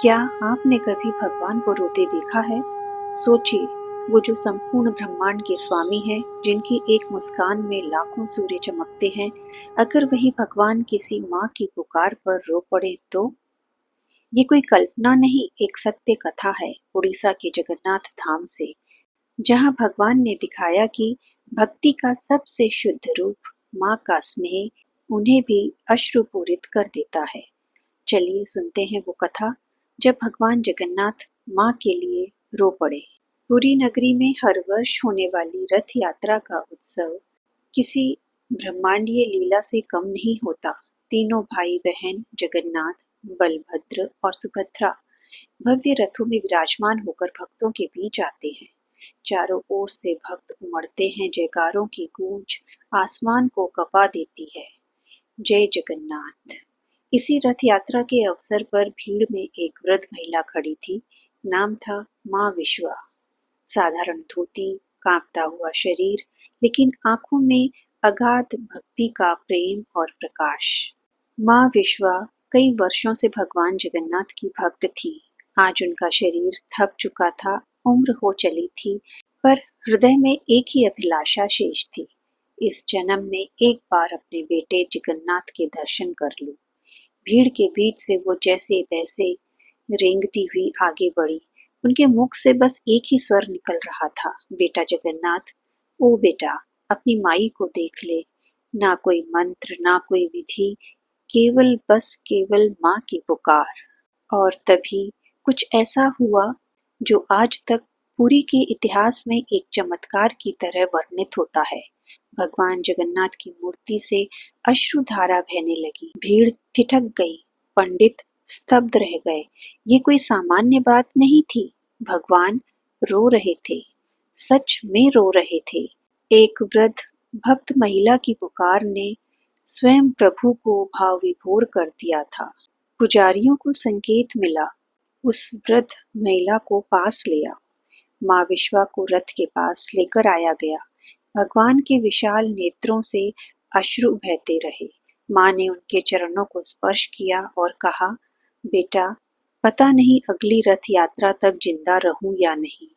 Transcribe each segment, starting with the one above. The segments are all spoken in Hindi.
क्या आपने कभी भगवान को रोते देखा है? सोचिए, वो जो संपूर्ण ब्रह्मांड के स्वामी हैं, जिनकी एक मुस्कान में लाखों सूर्य चमकते हैं, अगर वही भगवान किसी माँ की पुकार पर रो पड़े तो? ये कोई कल्पना नहीं, एक सत्य कथा है उड़ीसा के जगन्नाथ धाम से, जहाँ भगवान ने दिखाया कि भक्ति का सबसे शुद्ध रूप, माँ का स्नेह, उन्हें भी अश्रुपूरित कर देता है। चलिए सुनते हैं वो कथा, जब भगवान जगन्नाथ माँ के लिए रो पड़े। पुरी नगरी में हर वर्ष होने वाली रथ यात्रा का उत्सव किसी ब्रह्मांडीय लीला से कम नहीं होता। तीनों भाई बहन जगन्नाथ, बलभद्र और सुभद्रा भव्य रथों में विराजमान होकर भक्तों के बीच आते हैं। चारों ओर से भक्त उमड़ते हैं, जयकारों की गूंज आसमान को कपा देती है। जय जगन्नाथ। इसी रथ यात्रा के अवसर पर भीड़ में एक वृद्ध महिला खड़ी थी। नाम था माँ विश्वा। साधारण धोती, कांपता हुआ शरीर, लेकिन आंखों में अगाध भक्ति का प्रेम और प्रकाश। माँ विश्वा कई वर्षों से भगवान जगन्नाथ की भक्त थी। आज उनका शरीर थक चुका था, उम्र हो चली थी, पर हृदय में एक ही अभिलाषा शेष थी। इस जन्म में एक बार अपने बेटे जगन्नाथ के दर्शन कर लूं। भीड़ के बीच से वो जैसे तैसे रेंगती हुई आगे बढ़ी। उनके मुख से बस एक ही स्वर निकल रहा था, बेटा जगन्नाथ, ओ बेटा, अपनी माई को देख ले। ना कोई मंत्र, ना कोई विधि, केवल माँ की पुकार। और तभी कुछ ऐसा हुआ जो आज तक पुरी के इतिहास में एक चमत्कार की तरह वर्णित होता है। भगवान जगन्नाथ की मूर्ति से अश्रुधारा बहने लगी। भीड़ ठिठक गई, पंडित स्तब्ध रह गए। ये कोई सामान्य बात नहीं थी। भगवान रो रहे थे, सच में रो रहे थे। एक वृद्ध भक्त महिला की पुकार ने स्वयं प्रभु को भाव विभोर कर दिया था। पुजारियों को संकेत मिला, उस वृद्ध महिला को पास लिया। माँ विश्वा को रथ के पास लेकर आया गया। भगवान के विशाल नेत्रों से अश्रु बहते रहे। माँ ने उनके चरणों को स्पर्श किया और कहा, बेटा, पता नहीं अगली रथ यात्रा तक जिंदा रहूं या नहीं।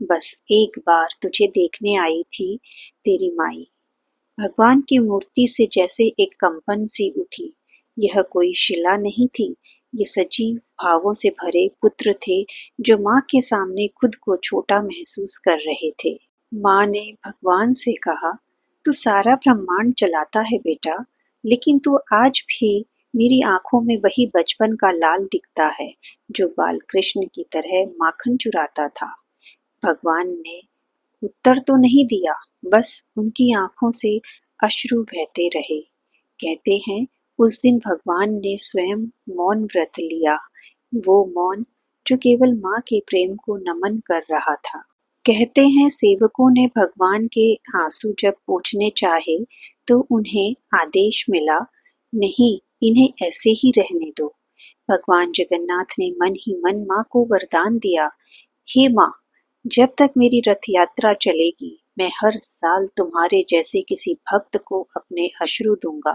बस एक बार तुझे देखने आई थी तेरी माई। भगवान की मूर्ति से जैसे एक कंपन सी उठी। यह कोई शिला नहीं थी, ये सजीव भावों से भरे पुत्र थे, जो माँ के सामने खुद को छोटा महसूस कर रहे थे। माँ ने भगवान से कहा, तू सारा ब्रह्मांड चलाता है बेटा, लेकिन तू आज भी मेरी आंखों में वही बचपन का लाल दिखता है, जो बाल कृष्ण की तरह माखन चुराता था। भगवान ने उत्तर तो नहीं दिया, बस उनकी आंखों से अश्रु बहते रहे। कहते हैं, उस दिन भगवान ने स्वयं मौन व्रत लिया, वो मौन जो केवल माँ के प्रेम को नमन कर रहा था। कहते हैं, सेवकों ने भगवान के आंसू जब पोंछने चाहे तो उन्हें आदेश मिला, नहीं, इन्हें ऐसे ही रहने दो। भगवान जगन्नाथ ने मन ही मन माँ को वरदान दिया, हे माँ, जब तक मेरी रथ यात्रा चलेगी, मैं हर साल तुम्हारे जैसे किसी भक्त को अपने अश्रु दूंगा,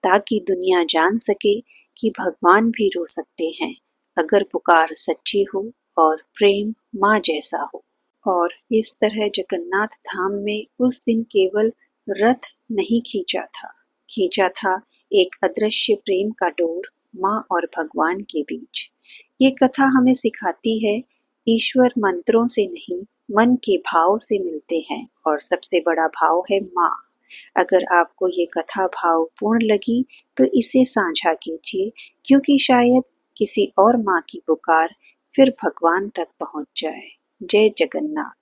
ताकि दुनिया जान सके कि भगवान भी रो सकते हैं, अगर पुकार सच्ची हो और प्रेम माँ जैसा हो। और इस तरह जगन्नाथ धाम में उस दिन केवल रथ नहीं खींचा था एक अदृश्य प्रेम का डोर माँ और भगवान के बीच। ये कथा हमें सिखाती है, ईश्वर मंत्रों से नहीं, मन के भाव से मिलते हैं, और सबसे बड़ा भाव है माँ। अगर आपको ये कथा भावपूर्ण लगी तो इसे साझा कीजिए, क्योंकि शायद किसी और माँ की पुकार फिर भगवान तक पहुँच जाए। जय जगन्नाथ।